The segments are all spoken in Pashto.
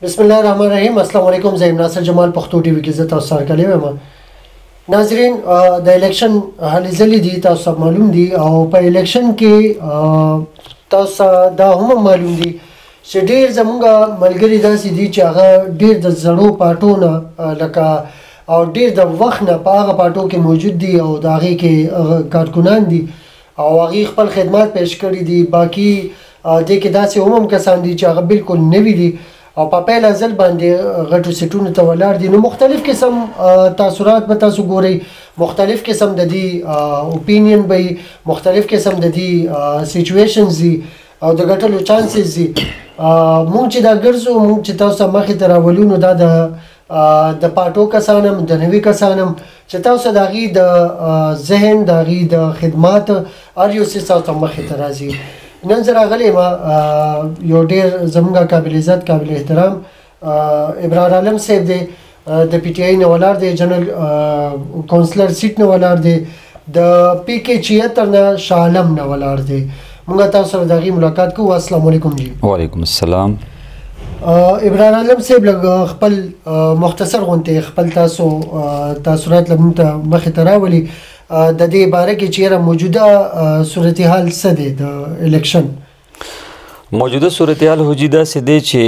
बिस्मिल्लाहिर्रहमानिर्रहीम। अस्सलाम वालेकुम। ज़ैम नासिर जमाल पख्तो टीवी की इज़्ज़त और सर कले में नाजरीन द इलेक्शन हाली ज़ली दी तो सब मालूम दी और पर इलेक्शन के तो दा हम मालूम दी से ढेर जमुंगा मलगरी दासी दी चाहा ढेर द जड़ो पार्टो ना लका और ढेर द वक्त ना पागा पार्टो के मौजूद दी और दागे के कारकुनान दी और आगे खपल खिदमत पेश करी दी बाकी दे के दासी उमम कसान दी चाहा बिल्कुल नवी दी او په پیل ځل باندې غټو سیټونو ته ولاړ دي نو مختلف قسم تاثیرات به تاسو ګورئ مختلف قسم د دې اوپینین به مختلف قسم د دې سچويشنز دي او د غټلو چانسز دي مونږ چې دا ګرځو مونږ چې تاسو مخې ته راولو نو دا د پاټو کسانم د نوي کسانم چې تاسو د هغې د ذهن د هغې د خدمات هر یو څه تاسو مخې ته راځي نن زه راغلی یم یو ډېر زموږ قابل عزت قابل احترام ابرار عالم صاحب دی د پی ټی آی نه ولاړ دی جنرال کونسلر سیټ نه ولاړ دی د پی کې 76 نه شاه عالم نه ولاړ دی موږ تاسو سره د هغې ملاقات کوو. السلام علیکم جی. وعلیکم السلام. ابرار عالم صاحب لږ خپل مختصر غونډې خپل تاسو تاثرات لږ موږ ته مخې ته راولي د دې باره کې چیرې موجوده صورتحال څه دی د الیکشن موجوده صورتحال هو جدا سه دی چې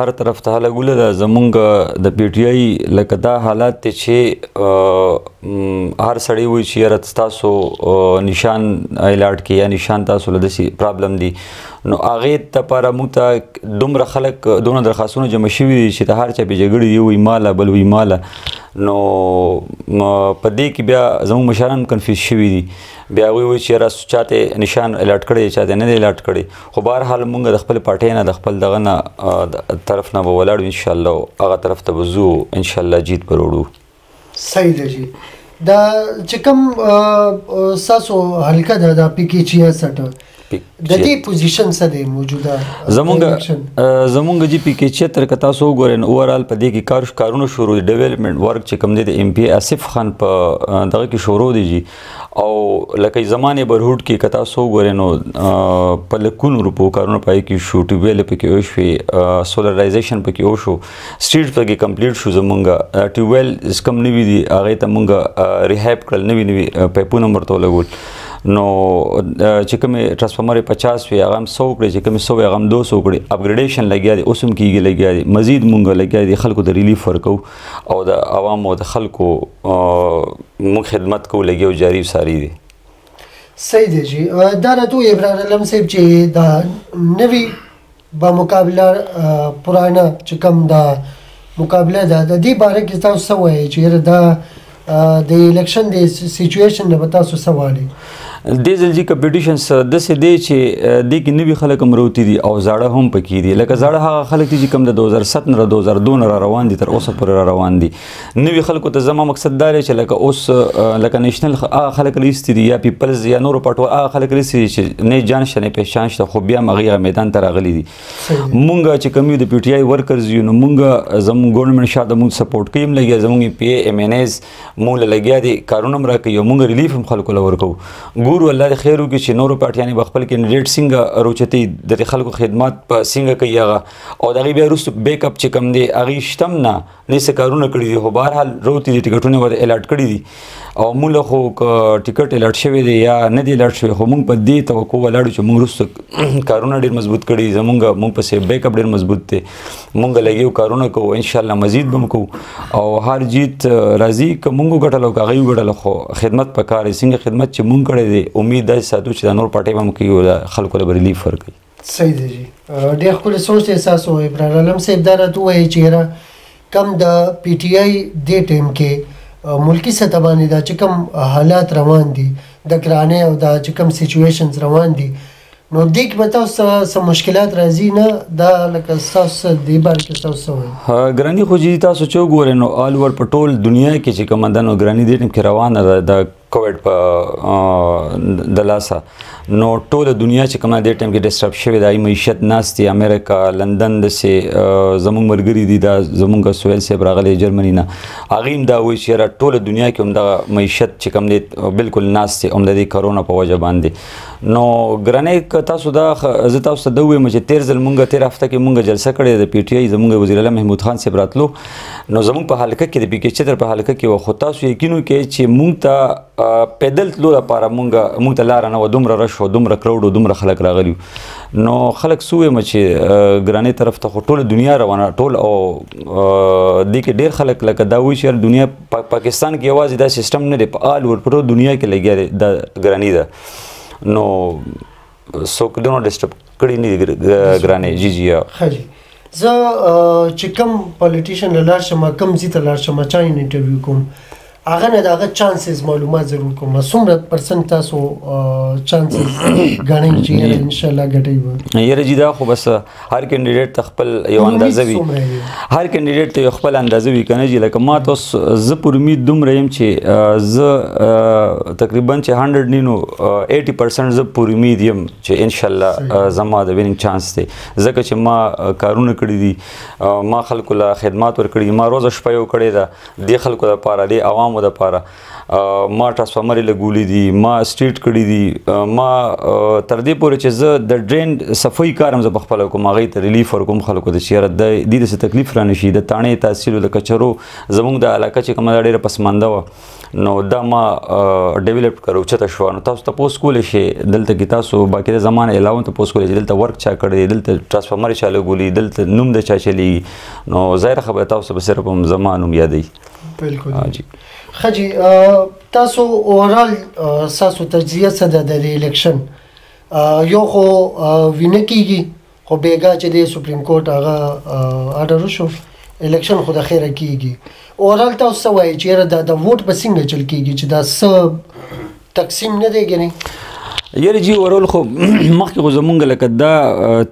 هر طرف ته لګوله د زمونږ د پی ټی آی لکه دا حالات ته چې هر سړی وي چې تاسو نشان الارټ کې یا نشان تاسو له داسې پرابلم دی نو هغې دپاره موږ ته دومره خلک دونه درخواستونه جمع شوي دي چې د هر چا پې جګړې یو وي ماله بل وي ماله نو په دې کې بیا زموږ مشران کنفیوز شوي دي بیا هغوی وایي چې یاره چاته نشان الارټ کړی چاته نه دی الارټ کړی خو بهرحال موږ د خپل پارټۍ نه د خپل دغه نه طرف نه به ولاړو انشاءالله هغه طرف ته به ځو انشاءالله جیت به وروړو. صحیح ده جی. دا چې کوم ستاسو حلقه ده د پی کې 66 د دې پوزیشن څه دی موجوده زمونږ جی پی کې 76 که تاسو وګورئ نو اوورال په دې کې کارونه شروع دي ډیولپمنټ ورک چې کوم دی د ایم پی آصف خان په دغه کې شروع دی جی او لکه زمانې برهوډ کې که تاسو وګورئ نو په لکونو روپو کارونه پای کې شو ټیوبویل پکې وشوې سولرایزیشن پکې وشو سټریټ پکې کمپلیټ شو زمونږ ټیوبویل کم نوي دي هغې ته مونږ ریهیب کړل نوي پایپونه ورته ولګول نو چې کومې ټرانسفارمر 50 وي هغه هم 100 کړي چې کومې 100 وي هغه هم 200 کړي اپګریډیشن لګیا دی اوس هم کېږي لګیا دی مزید مونږ لګیا دی خلکو ته ریلیف ورکو او د عوامو د خلکو مونږ خدمت کوو لګیا او جاري ساری دی. صحیح دی جی. دا راته ابرار علم صاحب چې دا نوي با مقابله پرانا چې کوم دا مقابله ده د دې باره کې تاسو څه وایئ چې دا د الیکشن د سچویشن نه به تاسو څه وایئ؟ دې ځل جي کمپټیشنس داسې دی چې دې کې نوي خلک هم راوتي دي او زاړه هم پکې دي لکه زاړه هغه خلک دي چې کوم د 2007 نه 2002 نه را روان دي تر اوسه پورې را روان دي نوي خلکو ته زما مقصد دا دی چې لکه اوس لکه نیشنل هغه خلک لیستي دي یا پیپلز یا نورو پټو هغه خلک لیستي دي چې نه جان شته نه پېژان شته خو بیا هم هغې میدان ته راغلي دي مونږ چې کوم یو د پی ټی آی ورکرز یو نو مونږ زموږ ګورنمنټ شاته مونږ سپورټ کوي هم لګیا زموږ پی ایم ان ایز مونږ له لګیا دي کارونه هم راکوي او مونږ ریلیف هم خلکو له ورکوو ګورو الله د خیر وکړي چې نورو پارټیانې به خپل کینډیډیټ څنګه روچتي د دې خلکو خدمات په څنګه کوي هغه او د هغې بیا وروسته بیک اپ چې کوم دی هغې شته هم نه څه کارونه کړي دي خو بهرحال روتي دي ټکټونه ورته الارټ کړي دي او موږ خو ټکټ الارټ شوی دی یا نه دی الارټ شوی خو موږ په دې توقع ولاړو چې موږ وروسته کارونه ډېر مضبوط کړي دي موږ پسې بیک اپ ډېر مضبوط دی موږ لګیو کارونه کوو انشاءالله مزید به هم کوو او هر جیت راځي که موږ وګټل او که هغوی وګټله خو خدمت پکار دی څنګه خدمت چې موږ کړی دی امید داسې ساتو چې دا نور پارټۍ به هم کوي او خلکو له به ریلیف ورکوي. صحیح دی جی. ډېر ښکلی سوچ دی ستاسو ابرار علم صاحب دا راته ووایي چې یاره کم د پی ټی آی دې ټایم کې ملکي سطح باندې دا چې کوم حالات روان دي د ګرانۍ او دا چې کوم سچویشنز روان دي نو دې کې به تاسو څه مشکلات راځي نه دا لکه ستاسو دې باره کې تاسو څه وایئ؟ ګراني خو جدي تاسو چې وګورئ نو آل اوور په ټول دنیا کې چې کومه ده نو ګراني دې ټایم کې روانه ده د کووډ په د لاسه نو ټوله دنیا چې کومه دې ټایم کې ډسټرب شوې ده معیشت ناست دی امریکا لندن داسې زموږ ملګري دي دا زموږ سهیل صاحب راغلی جرمني نه هغې هم دا وایي چې یاره ټوله دنیا کې هم دغه معیشت چې کوم دی بالکل ناست دی هم د دې کرونا په وجه باندې نو ګرانې تاسو دا زه تاسو ته دا ووایم چې تیر ځل مونږ تیر هفته کې مونږ جلسه کړې د پی ټی آی زمونږ وزیر اعلی محمود خان صاحب راتلو نو زمونږ په حلقه کې د پی کې چتر په حلقه کې خو تاسو یقین وکړئ چې مونږ ته پیدل تلو لپاره مونږ ته لاره نه وه دومره رش و دومره کراوډ و دومره خلک راغلي نو خلک څه ووایم چې ګرانې طرف ته خو ټوله دنیا روانه ټول او دې کې ډېر خلک لکه دا وایي چې دنیا پاکستان کې یوازې دا سیسټم نه دی په آل اوور په دنیا کې لګیا دی دا ګراني ده نو څوک دونه ډسټرب کړي نه دي ګرانې جی جی زه چې کوم پالیټیشن له لاړ شم کوم ځای ته لاړ شم چا انټرویو کوم هغه نه د هغه چانسز معلومات ضرور کوم څومره پرسنټ تاسو چانسز ګڼئ چې انشاءالله ګټئ به یاره جی دا خو بس هر کینډیډیټ ته خپل یو اندازه وي هر کینډیډیټ ته یو خپل اندازه وي که نه جي لکه ما ته اوس زه پر امید دومره یم چې زه تقریبا چې 100 نه نو 80% زه پر امید یم چې انشاءالله زما د ویننګ چانس دی ځکه چې ما کارونه کړي دي ما خلکو له خدمات ورکړي ما روزه شپه یو کړې ده دې خلکو دپاره دې عوامو دپاره ما ټرانسفارمرې لګولي دي ما سټریټ کړي دي ما تر دې پورې چې زه د ډرین صفایي کار هم زه پخپله کوم هغې ته ریلیف ورکوم خلکو ته چې یاره دې داسې تکلیف رانه شي د تاڼې تحصیل د کچرو زموږ د علاقه چې کومه دا ډېره پسمانده وه نو دا ما ډیولپ کړو اوچته شوه نو تاسو تپوس کولی شئ دلته کې تاسو باقاعده زمانه علاوه تپوس کولی شئ دلته ورک چا کړی دلته ټرانسفارمر چا لګولي دلته نوم د چا چلیږي نو ظاهره خبره تاسو به صرف هم زما نوم یادوي بالکل جی خجی تاسو اورال تاسو تجزیه څه ده د الیکشن یو خو وینه کیږي خو بیګا چې د سپریم کورټ هغه آرډر وشو الیکشن خو د خیره کیږي اورال تاسو څه وایي چې د ووټ په څنګه چل کیږي چې دا څه تقسیم نه دی ګنې یاره جی اورول خو مخکې خو زمونږ لکه دا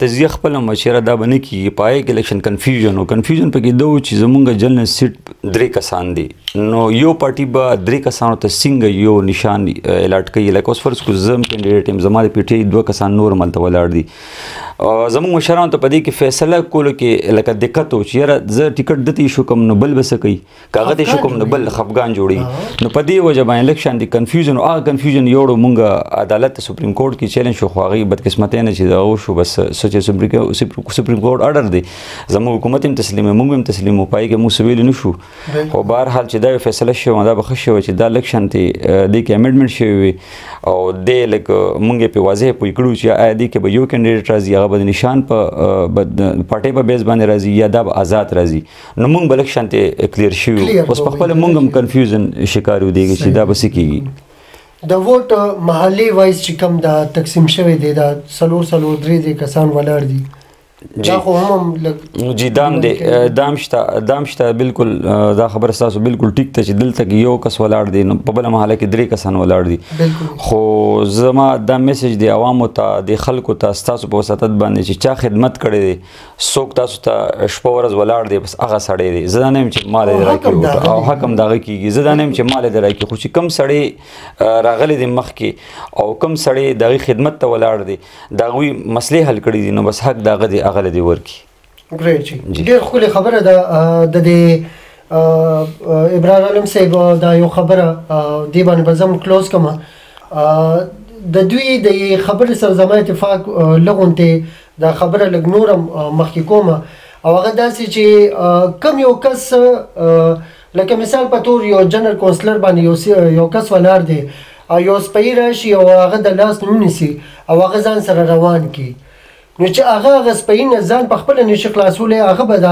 تجزیه خپله مشره دا به نه کېږي په هغې کې الیکشن کنفیوژن و کنفیوژن پکې دا و چې زمونږ جنرل سیټ 3 کسان دي نو یو پارټي به 3 کسانو ته څنګه یو نشان الاټ کوي لکه اوس فرض کړو زه هم کینډیډیټ یم زما د پی ټی آی 2 کسان نور هملته ولاړ دي زمونږ مشرانو ته په دې کې فیصله کولو کې لکه دقت و چې یاره زه ټیکټ دته ایشو کوم نو بل به څه کوي که هغه ته ایشو کوم نو بل خفګان جوړوي نو په دې وجه باندې الیکشن د کنفیوژن او هغه کنفیوژن یوړو مونږ عدالت سپریم کورټ کې چیلنج شو خو هغې بدقسمتۍ نه چې دغه وشو بس څه چې سپریم کورټ آرډر دی زموږ حکومت هم تسلیموي موږ هم تسلیمو په هغې کې موږ څه ویلي نه شو خو بهرحال چې دا یو فیصله شوې دا به ښه شوې چې دا الیکشن ته دې کې امنډمنټ شوی وي او دې لږ موږ یې پرې واضح پوه کړو چې آیا دې کې به یو کینډیډیټ راځي هغه به د نشان په پارټۍ په بیس باندې راځي یا دا به آزاد راځي نو موږ به الیکشن ته کلیر شوي اوس په خپله موږ هم کنفیوژن شکار یو دیږي چې دا به څه کېږي د ووټ محلي وایز چې کوم دا تقسیم شوی دی دا څلور 3 کسان ولاړ دي دا خو هم جی دام شته بالکل دا خبره ستاسو بالکل ټیک ته چې دلته کې یو کس ولاړ دی نو په بله محله کې 3 کسان ولاړ دي خو زما دا میسج دی عوامو ته د خلکو ته ستاسو په وساطت باندې چې چا خدمت کړی دی څوک تاسو ته شپه ورځ ولاړ دی بس هغه سړی دی زه دا نه یم چې مال یې راکړي او حکم د هغه کېږي زه دا نه یم چې مال یې راکړي خو چې کوم سړی راغلی دی مخکې او کوم سړی د هغې خدمت ته ولاړ دی د هغوی مسلې حل کړي دي نو بس حق د هغه دی هغه له دې ورکړي ګریټ ډېر ښکلې خبره ده د دې ابرار عالم صاحب دا یو خبره دې باندې به زه هم کلوز کړم د دوی د خبرې سره زما اتفاق لغونتې دا خبره لږ نور هم مخکې کومه او هغه داسې چې کم یو کس لکه مثال په تور یو جنرال کونسلر باندې یو کس ولاړ دی او یو سپی راشي او هغه د لاس ونیسي او هغه ځان سره روان کړي نو چې هغه سپی نه ځان په خپله نشي خلاصولی هغه به د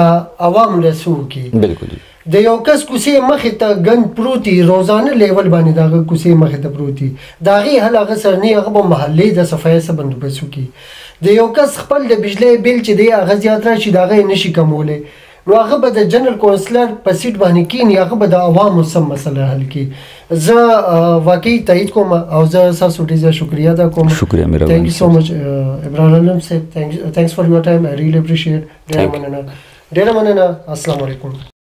عوامو له څه وکړي بالکل د یو کس کوڅې مخې ته ګند پروت وي روزانه لیول باندې د هغه کوڅې مخې ته پروت وي د هغې حل هغه سره نه هغه به محلې د صفایي څه بندوبست وکړي د یو کس خپل د بجلی بیل چې دی هغه زیات راشي د هغه یې نشي کمولی نو هغه به د جنرال کونسلر په سیټ باندې کینی هغه به د عوامو سم مسله حل کړي زه واقعي تایید کوم او زه ستاسو ډېر شکریه ادا کوم شکریه مهرباني تhank you so much ابراهیم علم صاحب thanks for your time I really appreciate ډېره مننه السلام علیکم